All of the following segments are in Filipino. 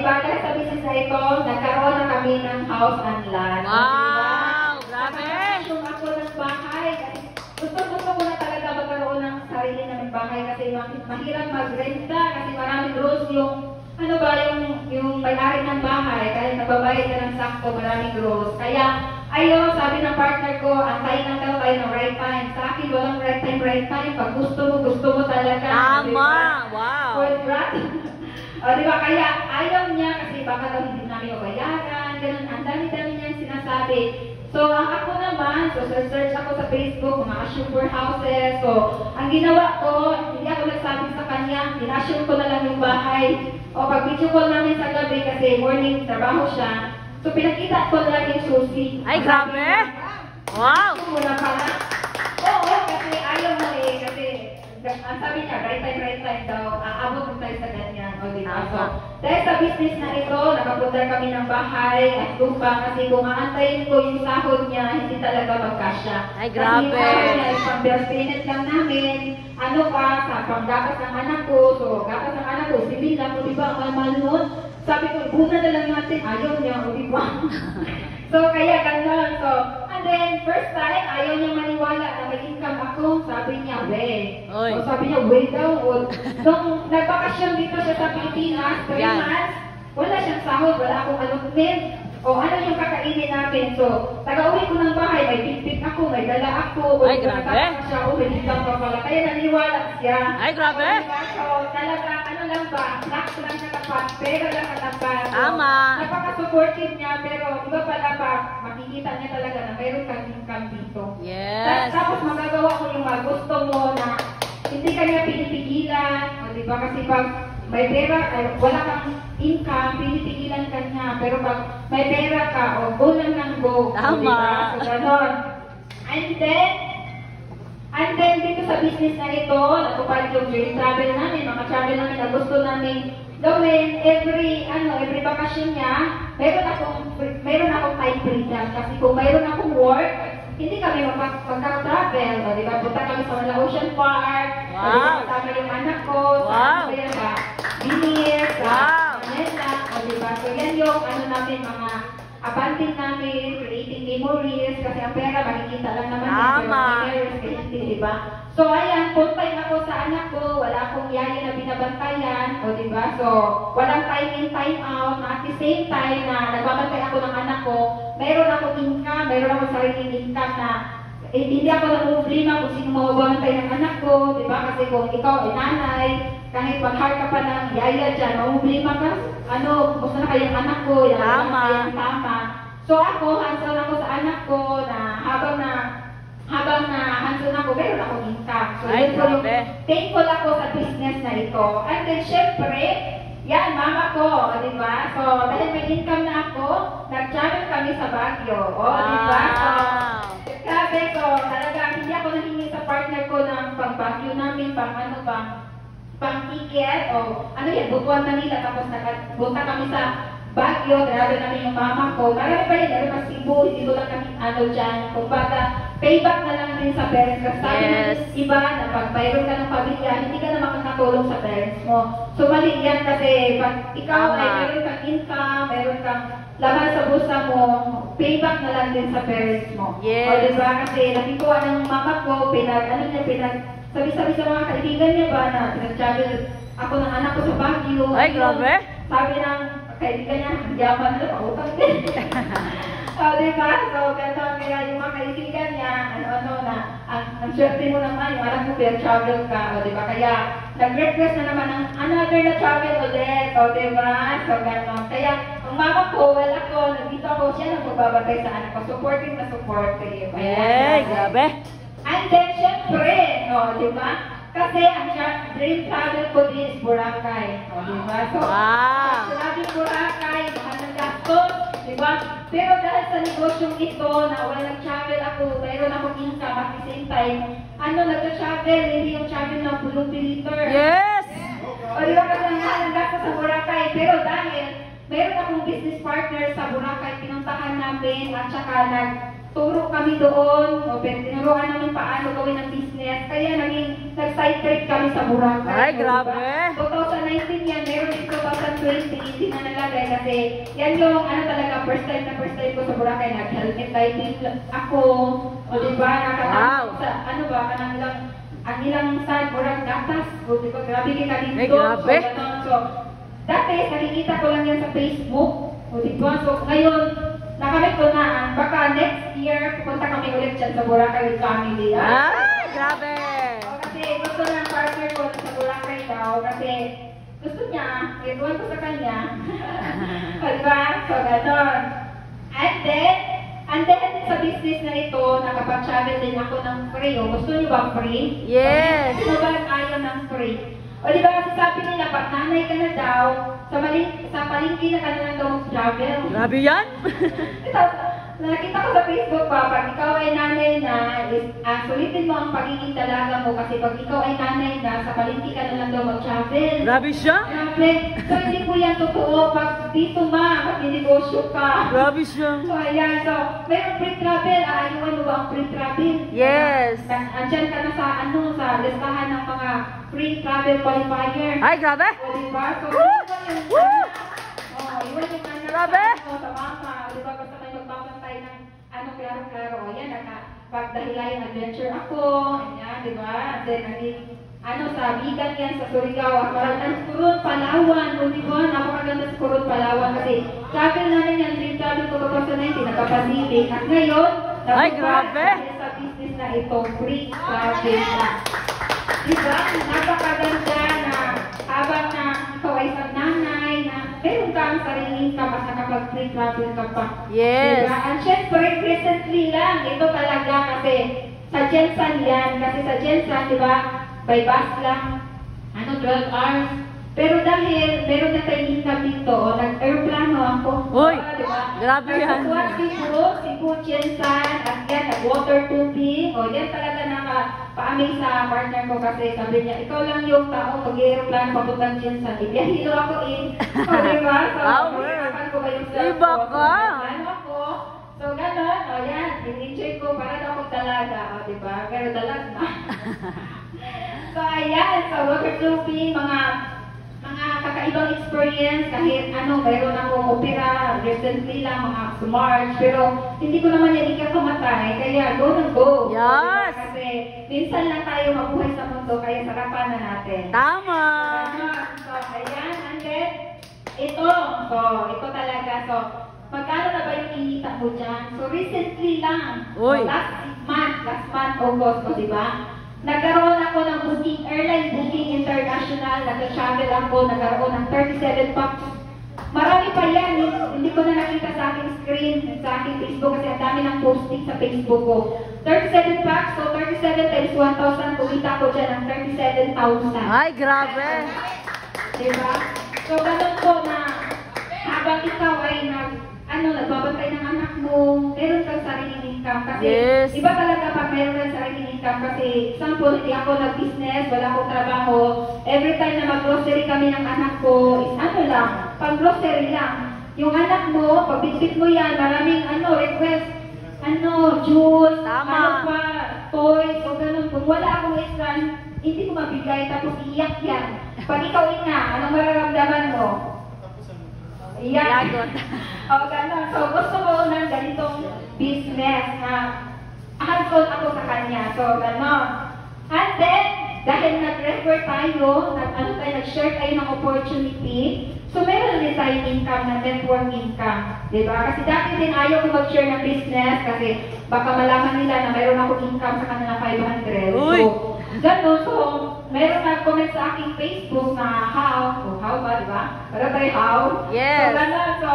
ba? Dahil sa business na ito, nagkaroon na kami ng house and land. Wow! Grabe! Kung ako ng bahay, gusto ko na talaga magkaroon ng sarili naming bahay kasi mahirap magrenta kasi maraming rules yung ano ba yung may-ari ng bahay kahit nagbabayad ka ng sakto, maraming rules. Kaya ayaw, sabi ng partner ko, antayin lang daw tayo ng right time. Sa akin, walang right time. Pag gusto mo talaga. Tama! Diba? Wow! O, diba? Kaya ayaw niya kasi baka daw hindi namin mabayaran. Ganun, ang dami-dami niyang sinasabi. So, ang ako naman, so search ako sa Facebook, mga super houses. So, ang ginawa ko, hindi ako nagsabi sa kanya, in-assume ko na lang yung bahay. O, pag video call namin sa gabi kasi morning, trabaho siya. So, pinakita ko na lang yung susi. Ay, grabe! Wow! Muna pala. Oo, kasi ayaw na eh. Kasi, ang sabi niya, right time daw. Aabot mo tayo sa ganyan. O, diba? So, dahil sa business na ito, nakapunta kami ng bahay at lupa. Kasi kung aantayin ko yung sahod niya, hindi talaga magkasya. Ay, grabe! Kasi yung sahod niya, yung pang-birthday lang namin. Ano pa, sa panggatas ng anak ko. So, gatas ng anak ko, sibil lang. O, diba? Ang mahal nun. Sabi ko, buna na lang natin. Ayaw niya, o diba? So, kaya ganun. So, and then, first time, ayaw niya maniwala na may income ako. Sabi niya, we. So, sabi niya, we daw. Nung nagbakasyon dito siya sa Pilipinas, 3 months, wala siyang sahod, wala akong allotment. O, ano yung kakainin namin? So, taga-uwi ko ng bahay, may pipit ako, may dala ako. Ay, grabe. Siya, may income pa pala. Kaya naniwala siya. Ay, grabe. So, talaga, ano lang ba? Lakas lang katapat, pera lang katapat. Tama. Napaka-supportive niya, pero iba pala ba, makikita niya talaga na mayroon kang income dito. Yes. Tapos magagawa ko yung mga gusto mo na hindi ka niya pinipigilan. O, diba? Kasi pag may pera, wala kang income, pinipigilan ka niya. Pero pag may pera ka, o go lang ng go. Tama. O, diba? So, ganon. And then, dito sa business na ito, natupad yung dream travel namin, mga travel namin na gusto namin gawin. Every bakasyon niya, meron akong time freedom. Kasi kung meron akong work, hindi kami magka-travel. O, diba? Punta kami sa Mala Ocean Park. Wow! O, diba? Kasama yung anak ko. Wow! Sa Binis, sa Wow! Manila. O, diba? So, yan yung namin, mga abanting namin, creating memories. Kasi ang pera, makikita lang naman. Tama! Memories, creating, diba? So, ayan, full time ako sa anak ko. Wala akong yaya na binabantayan. O, diba? So, walang time in, time out. Na at the same time na nagbabantay ako ng anak ko, meron akong income, meron akong sariling income na hindi ako namumblima kung sino mababantay ng anak ko. Diba? Kasi kung ikaw ay nanay, kahit mag-hard ka pa ng yaya dyan, mamumblima ka. Gusto na kayong anak ko. Yan, Tama. Tama. So, ako, hands-on ako sa anak ko na habang na hands-on ako, meron akong income. So, ay, grabe. Thankful ako sa business na ito. And then, syempre, yan, mama ko, di ba? So, dahil may income na ako, nag-travel kami sa Baguio. O, di ba? So, grabe ko, talaga, hindi ako nahingi sa partner ko ng pang-Baguio namin, pang-ticket, o yan, butuan na nila, tapos punta kami sa Baguio, travel namin yung mama ko. Marami pa rin, meron pa Cebu, hindi ko lang kami dyan. Kung bata, payback na lang din sa parents. Kasi sabi natin iba na pag mayroon ka ng pamilya, hindi ka na makakatulong sa parents mo. So mali yan kasi pag ikaw ay meron kang income, meron kang laman sa bulsa mo, payback na lang din sa parents mo. Yes. O diba? Kasi nakikuha ng mama ko, sabi-sabi sa mga kaibigan niya ba na pinag-travel ako ng anak ko sa Baguio. Ay, grabe. Sabi ng kaibigan niya, yaman na, pautang din. So, diba? So, ganda kaya yung mga kaibigan niya, ang swerte mo naman, yung anak mo, travel ka, o diba? Kaya, nag-request na naman ng another na travel ulit, o diba? So, gano'n. Kaya, ang mama ko, wala ko, nandito ako, siya nang magbabatay sa anak ko, supporting na support kayo. Yay, grabe. And then, syempre, o diba? Kasi, ang dream travel ko din is Boracay, o diba? So, wow! sabi Boracay, mahal ng gastos, diba? Pero dahil sa negosyong ito, na wala nag-travel ako, mayroon akong income at the same time, nag-travel, hindi yung travel ng pulong piliter. Yes! O diba kasi ang mahal ng gastos sa Boracay, pero dahil mayroon akong business partner sa Boracay, pinuntahan namin at saka nagturo kami doon, o tinuruan namin paano gawin ang business, kaya nag-side trip kami sa Boracay. Ay, grabe! 2019 yan, meron din 2020, 2020, hindi na nalagay kasi yan yung ano talaga, first time ko sa Boracay, nag-helmet diving ako, o diba, nakatapos sa, ano ba, kanang lang, ang ilang side, murang gatas, o diba, grabe ka dito. Ay, grabe. So, ganun. So, dati, nakikita ko lang yan sa Facebook, o diba, so ngayon, nakamit ko na, baka next year, pupunta kami ulit dyan sa Boracay with family. Ay, grabe. O, kasi gusto ng partner ko sa Boracay daw, kasi gusto niya, iwan ko sa kanya. O, diba? So, ganon. And then, sa business na ito, nakapag-travel din ako ng free. O, gusto niyo ba free? Yes. Sino ba ayaw ng free? O, diba? Kasi sabi nila, pag nanay ka na daw, sa palengke na ka na lang daw mag-travel. Grabe yan. Nakita ko sa Facebook pa, pag ikaw ay nanay na, sulitin mo ang pagiging dalaga mo kasi pag ikaw ay nanay na, sa palengke ka na lang daw mag-travel. Grabe siya. Grabe. So, hindi po yan totoo. Pag dito pag negosyo ka. Grabe siya. So, ayan. So, mayroong free travel. Ayuan mo ba ang free travel? Yes. Andyan ka na sa, sa listahan ng mga free travel qualifier. Ay, grabe. O, diba? So, Woo! Woo! iwan yung anak Grabe. mo sa mama. O, diba? Basta may magbabantay ng klaro-klaro. O, yan, pagdahilayan adventure ako. Ayan, diba? And then, sa Bigan yan, sa Surigao. Ang Coron, Palawan. O, diba? Napakaganda sa Coron, Palawan. Kasi, travel namin yan. Dream travel ko 2019, nagka-Pacific. At ngayon, Ay, grabe. sa business na ito, free travel na. Diba? Napakaganda na habang na ikaw ay isang nanay na meron ka ang sariling ka mas nakapag-free travel ka pa. Yes. Diba? And syempre, recently lang, ito talaga kasi sa Jensan yan. Kasi sa Jensan, diba, by bus lang, 12 hours. Pero dahil meron na tayong income dito, nag-aeroplano ako. Uy, Diba? grabe yan. Nagkukuha Cebu, Jensan, at yan, nag-water tubing. O, yan talaga nakapa-amaze sa partner ko kasi sabi niya, ikaw lang yung tao mag-aeroplano papuntang Jensan. Ibiyahilo ako O, diba? So, Power. hirapan ko ba yung Iba ka. Ano ako? So, gano'n. O, yan. In-enjoy ko para daw akong dalaga. O, diba? Pero dalag na. So, ayan. So, water tubing, mga kakaibang experience kahit mayroon akong opera recently lang, mga March, pero hindi ko naman yan ikakamatay, kaya go na go. Yes. Kasi minsan lang tayo mabuhay sa mundo, kaya sarapan na natin. Tama. So, ayan, and then, ito talaga, so, magkano na ba yung kinita mo dyan? So, recently lang, Uy. last month, August, diba? Nagkaroon ako ng airline booking international, nag-travel ako, nagkaroon ng 37 packs. Marami pa yan, hindi ko na nakita sa aking screen, sa aking Facebook kasi ang dami ng posting sa Facebook ko. 37 packs, so 37 times 1,000, kumita ko dyan ng 37,000. Ay, grabe. Diba? So, ganun po na habang ikaw ay nagbabantay ng anak mo, meron kang sariling income. Kasi, Yes. iba talaga pag meron kang sariling income. Kasi, example, hindi ako nag-business, wala akong trabaho. Every time na mag-grocery kami ng anak ko, is pag-grocery lang. Yung anak mo, pag bitbit mo yan, maraming request, juice, Tama. toys, o ganun. Kung wala akong extra, hindi ko mabigay, tapos iyak yan. Pag ikaw ina, anong mararamdaman mo? Iyak. Lagot. O, gano'n. So, gusto ko ng ganitong business na hands-on ako sa kanya. So, gano'n. And then, dahil nag-refer tayo, nag-share tayo ng opportunity, so meron din tayong income na network income. Diba? Kasi dati din ayaw ko mag-share ng business kasi baka malaman nila na mayroon akong income sa kanila 500. Uy! So, gano'n. So, meron nag-comment sa aking Facebook na how ba, diba? Para tayo how? Yes. So, gano'n. So,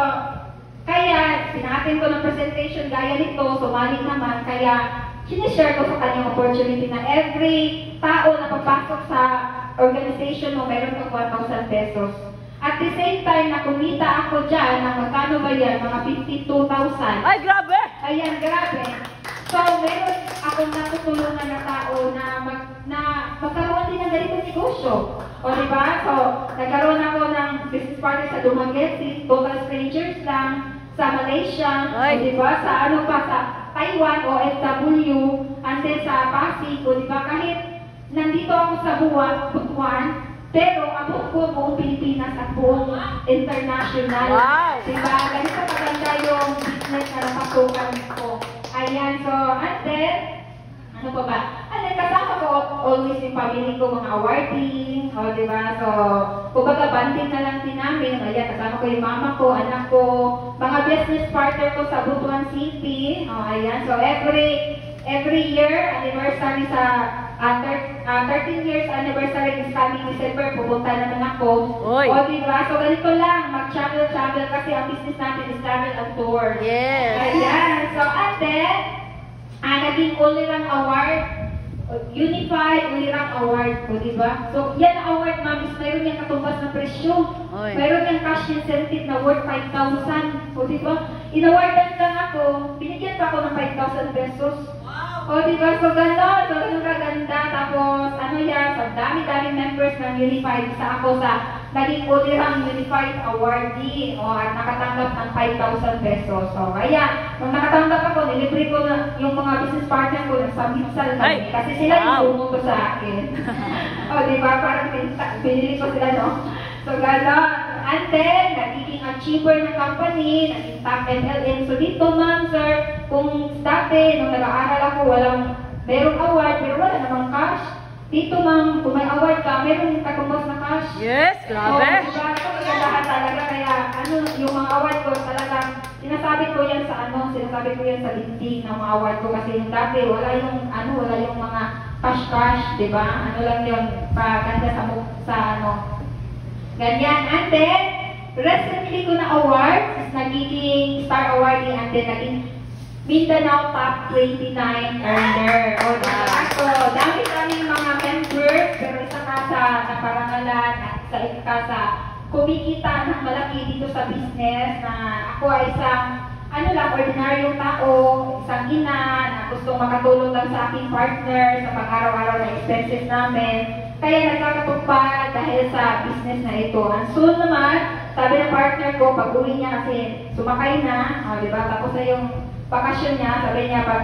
kaya, pinatin ko ng presentation gaya nito, sumali naman, kaya sinishare ko sa kanyang opportunity na every tao na papasok sa organization mo, meron kang 1,000 pesos. At the same time, na kumita ako dyan, na magkano ba yan? Mga 52,000. Ay, grabe. Ayan, grabe. So, meron akong natutulungan na tao na magkaroon din ng ganitong negosyo. O, diba? So, nagkaroon ako ng business partner sa Dumaguete, total strangers lang, sa Malaysia, o, diba? Sa sa Taiwan, OFW, and then sa Pasig, o, diba? Kahit nandito ako sa Butuan, Pero abot ko buong Pilipinas at buong international. Wow! Diba? Ganito maganda yung business na napasukan ko. Ayan, so, and then, ano pa ba? And then, kasama ko always yung family ko, mga awarding, o, diba? So, kumbaga, banding na lang din namin. Ayan, kasama ko yung mama ko, anak ko, mga business partner ko sa Butuan City. O, ayan, so, every year, anniversary sa 13 years anniversary is coming December, pupunta naman ako. Oy. O, diba? So, ganito lang, mag-travel kasi ang business natin is travel and tour. Yes. Ayan. So, and then, naging Ulirang Award, Unified Ulirang Award po, diba? So, yan ang award, ma'am, is mayroon yung katumbas na presyo. Oy. Mayroon yung cash incentive na worth 5,000. O, diba? In-awardan lang ako, binigyan pa ako ng 5,000 pesos. O, diba? So, gano'n. So, gano'n kaganda. Tapos, ano yan, sa dami-daming members ng Unified, isa ako sa naging Ulirang Unified Awardee. O, at nakatanggap ng 5,000 pesos. So, kaya, nung nakatanggap ako, nilibre ko na yung mga business partner ko, nagsamisal kami. Ay! Kasi sila yung Wow! bumuto sa akin. O, diba? Parang binili ko sila, no? So, gano'n. And then, nagiging achiever ng company, naging top MLM. So, dito, ma'am, sir, kung dati, nung nag-aaral ako, merong award, pero wala namang cash. Dito, ma'am, kung may award ka, meron yung katumbas na cash. Yes, grabe. Diba? Ito kagandahan talaga, kaya, yung mga award ko, talagang, sinasabi ko yan sa dinding ng mga award ko, kasi yung dati, wala yung mga cash, diba? Ano lang yun, paganda ganyan. And then, recently ko na award is nagiging Star Awardee and then naging Mindanao Top 29 Earner. O, so, dami-daming mga members, pero isa ka sa naparangalan at isa ka sa kumikita ng malaki dito sa business na ako ay isang ordinaryong tao, isang ina na gustong makatulong lang sa aking partner sa pang-araw-araw na expenses namin. Kaya nagkakatupad dahil sa business na ito. And soon naman, sabi ng partner ko, pag-uwi niya kasi sumakay na, diba? Tapos na yung bakasyon niya, sabi niya, pag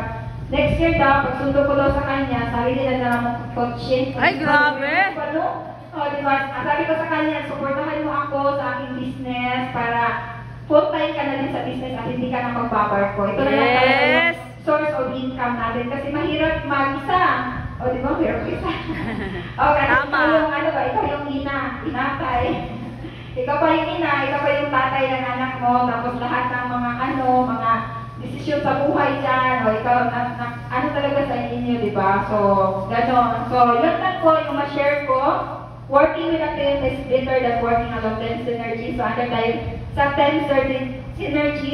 next year daw, pag sundo ko daw sa kanya, sarili na lang ng kotse. Ay, grabe! Diba? Sabi ko sa kanya, supportahan mo ako sa aking business para full-time ka na din sa business at hindi ka na magbabar ko. Ito na lang talaga yung source of income natin kasi mahirap mag-isa. O, di ba? Mahirap isa. Okay, Tama. ikaw yung inatay. Ikaw pa yung ina, ikaw pa yung tatay ng anak mo, tapos lahat ng mga desisyon sa buhay dyan, o ikaw, talaga sa inyo, di ba? So, gano'n. So, yun lang po yung ma-share ko. Working with a team is better than working alone. 10 synergies. So, under tayo sa 10 synergies.